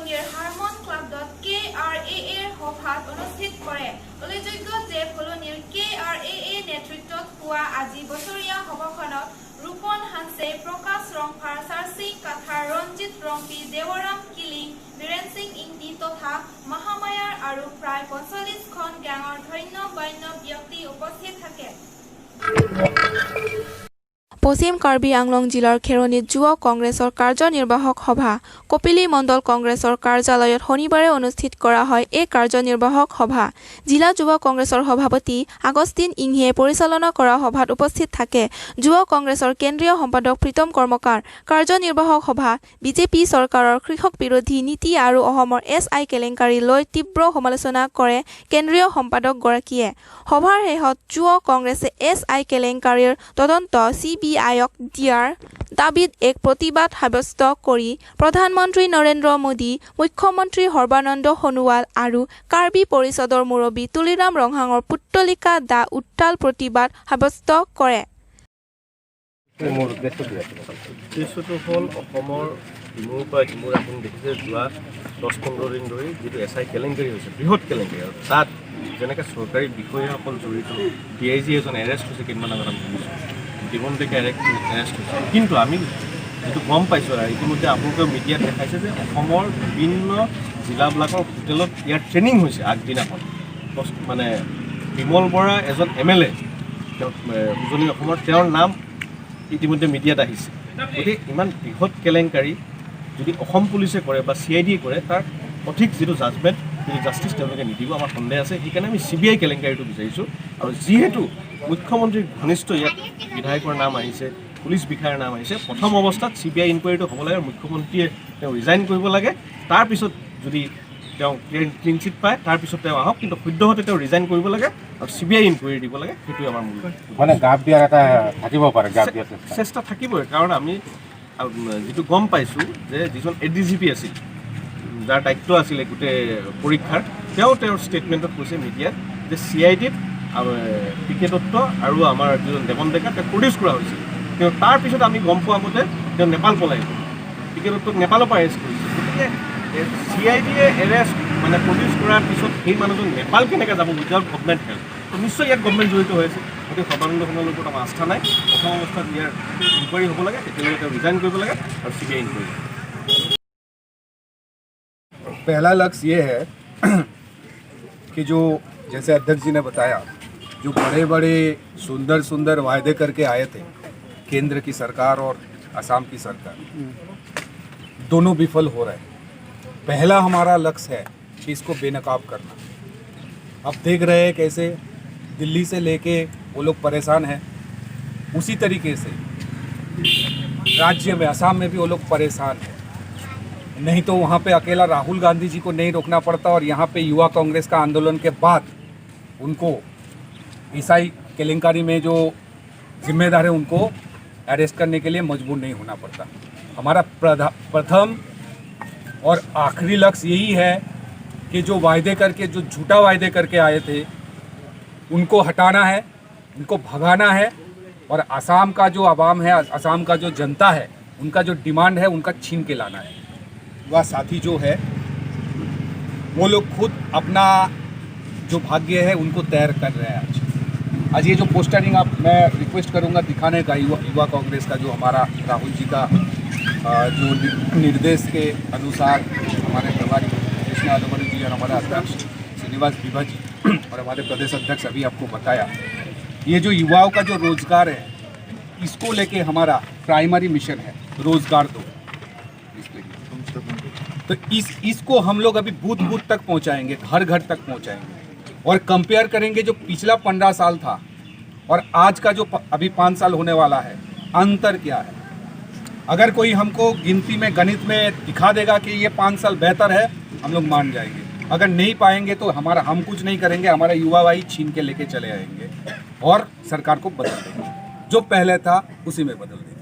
কলনীৰ Harmon ক্লাবত KRAA সভাত অনুষ্ঠিত কৰে। উল্লেখযোগ্য যে কলনীৰ KRAA নেতৃত্বত হোৱা আজি বছৰীয়া সভাখনত ৰূপন হানছে, প্ৰকাশ ৰংফাৰ, চাৰ্চি কাথাৰ, ৰঞ্জিত ৰংপি, দেৱৰাম কিলিং, বীৰেন সিং ইংতি তথা মহামায়াৰ আৰু প্ৰায় 45খন গ্যাঙৰ ধন্য বন্য ব্যক্তি উপস্থিত থাকে। পশ্চিম কাৰ্বি আংলং জিলাৰ খেৰণীত যুৱ কংগ্ৰেছৰ কাৰ্যনিৰ্বাহক সভা কপিলী মণ্ডল কংগ্ৰেছৰ কাৰ্যালয়ত শনিবাৰে অনুষ্ঠিত কৰা হয়। এই কাৰ্যনিৰ্বাহক সভা জিলা যুৱ কংগ্ৰেছৰ সভাপতি আগষ্টিন ইংহিয়ে পৰিচালনা কৰা সভাত উপস্থিত থাকে। যুৱ কংগ্ৰেছৰ কেন্দ্ৰীয় সম্পাদক প্ৰীতম কৰ্মকাৰ। কাৰ্যনিৰ্বাহক সভা বিজেপি চৰকাৰৰ কৃষক বিৰোধী নীতি আৰু অসমৰ SI কেলেংকাৰী লৈ তীব্ৰ সমালোচনা কৰে কেন্দ্ৰীয় সম্পাদকগৰাকীয়ে। সভাৰ শেষত যুৱ কংগ্ৰেছে SI কেলেংকাৰীৰ তদন্ত CBIক দিয়াৰ দাবীত এক প্ৰতিবাদ সাব্যস্ত কৰি প্ৰধানমন্ত্ৰী নৰেন্দ্ৰ মোদী, মুখ্যমন্ত্ৰী সৰ্বানন্দ সোণোৱাল আৰু কাৰ্বি পৰিষদৰ মুৰব্বী তুলিৰাম ৰংহাঙৰ পুত্তলিকা দা উত্তাল প্ৰতিবাদ সাব্যস্ত কৰে। মোৰ উদ্দেশ্যটো হ'ল অসমৰ ইমূৰ পৰা সিমূৰ আপুনি দেখিছে যোৱা 10-15 দিন ধৰি যিটো SI কেলেংকাৰী হৈছে, বৃহৎ কেলেংকাৰী, আৰু তাত যেনেকৈ চৰকাৰী বিষয়াসকল জড়িত, DIG এজন এৰেষ্ট হৈছে কেইদিনমান আগত আমি শুনিছোঁ, জীৱন ডেকা এৰেষ্ট হৈছে। কিন্তু আমি যিটো গম পাইছোঁ আৰু ইতিমধ্যে আপোনালোকেও মিডিয়াত দেখাইছে যে অসমৰ বিভিন্ন জিলাবিলাকৰ হোটেলত ইয়াৰ ট্ৰেইনিং হৈছে আগদিনাখন। মানে বিমল বৰা এজন MLA, তেওঁ উজনি অসমৰ, তেওঁৰ নাম ইতিমধ্যে মিডিয়াত আহিছে। গতিকে ইমান বৃহৎ কেলেংকাৰী যদি অসম পুলিচে কৰে বা CID কৰে, তাৰ সঠিক যিটো জাজমেণ্ট, যিটো জাষ্টিছ তেওঁলোকে নিদিব, আমাৰ সন্দেহ আছে। সেইকাৰণে আমি CBI কেলেংকাৰীটো বিচাৰিছোঁ। আৰু যিহেতু মুখ্যমন্ত্ৰীৰ ঘনিষ্ঠ ইয়াত বিধায়কৰ নাম আহিছে, পুলিচ বিষয়াৰ নাম আহিছে, প্ৰথম অৱস্থাত CBI ইনকুৱাৰীটো হ'ব লাগে, মুখ্যমন্ত্ৰীয়ে তেওঁ ৰিজাইন কৰিব লাগে, তাৰপিছত যদি তেওঁ ক্লিন চিট পায় তাৰপিছত তেওঁ আহক, কিন্তু সদ্যহতে তেওঁ ৰিজাইন কৰিব লাগে আৰু CBI ইনকুৱাৰী দিব লাগে। সেইটোৱে আমাৰ মূল মানে গাপ দিয়াৰ এটা থাকিব পাৰে, গাপ দিয়াৰ চেষ্টা থাকিবই। কাৰণ আমি যিটো গম পাইছোঁ যে যিজন ADGP আছিল, যাৰ দায়িত্ব আছিলে গোটেই পৰীক্ষাৰ, তেওঁৰ ষ্টেটমেণ্টত কৈছে মিডিয়াত যে CIDত PK দত্ত আৰু আমাৰ যিজন দেৱন ডেকা তেওঁক প্ৰডিউচ কৰা হৈছিল। তেওঁ তাৰপিছত আমি গম পোৱা মতে তেওঁ নেপাল পলাই গ'ল, PK দত্তক নেপালৰ পৰা এৰেষ্ট কৰিছিল। গতিকে CIDয়ে এৰেষ্ট মানে প্ৰডিউচ কৰাৰ পিছত সেই মানুহজন নেপাল কেনেকৈ যাব উইদাউট গভমেণ্ট হেল্প? তো নিশ্চয় ইয়াত গভমেণ্ট জড়িত হৈ আছে। গতিকে সৰ্বানন্দ সোণোৱালৰ ওপৰত আমাৰ আস্থা নাই। প্ৰথম অৱস্থাত ইয়াৰ ইনকুৱাৰী হ'ব লাগে, এতিয়ালৈকে তেওঁ ৰিজাইন কৰিব লাগে আৰু CBI ইনকুৱাৰী। पहला लक्ष्य ये है कि जो जैसे अध्यक्ष जी ने बताया, जो बड़े बड़े सुंदर सुंदर वायदे करके आए थे केंद्र की सरकार और असम की सरकार, दोनों विफल हो रहे हैं। पहला हमारा लक्ष्य है कि इसको बेनकाब करना। अब देख रहे हैं कैसे दिल्ली से लेके वो लोग परेशान हैं, उसी तरीके से राज्य में असम में भी वो लोग परेशान हैं। नहीं तो वहाँ पे अकेला राहुल गांधी जी को नहीं रोकना पड़ता, और यहाँ पे युवा कांग्रेस का आंदोलन के बाद उनको SI केलेंकारी में जो जिम्मेदार है उनको अरेस्ट करने के लिए मजबूर नहीं होना पड़ता। हमारा प्रथम और आखिरी लक्ष्य यही है कि जो वायदे करके, जो झूठा वायदे करके आए थे, उनको हटाना है, उनको भगाना है, और असम का जो आवाम है, असम का जो जनता है, उनका जो डिमांड है उनका छीन के लाना है। वह साथी जो है वो लोग खुद अपना जो भाग्य है उनको तैयार कर रहे हैं। आज ये जो पोस्टरिंग आप, मैं रिक्वेस्ट करूंगा दिखाने का, युवा कांग्रेस का जो हमारा राहुल जी का जो निर्देश के अनुसार हमारे प्रभारी कृष्ण आदमनी जी और हमारे अध्यक्ष श्रीनिवास बिभा जी और हमारे प्रदेश अध्यक्ष अभी आपको बताया, ये जो युवाओं का जो रोजगार है, इसको लेके हमारा प्राइमरी मिशन है रोजगार दो। तो इसको हम लोग अभी बूथ बूथ तक पहुंचाएंगे, घर घर तक पहुंचाएंगे, और कंपेयर करेंगे जो पिछला 15 साल था और आज का जो अभी 5 साल होने वाला है, अंतर क्या है। अगर कोई हमको गिनती में, गणित में दिखा देगा कि ये 5 साल बेहतर है, हम लोग मान जाएंगे। अगर नहीं पाएंगे तो हम कुछ नहीं करेंगे, हमारा युवा भाई छीन के लेके चले आएंगे और सरकार को बदल देंगे, जो पहले था उसी में बदल देंगे।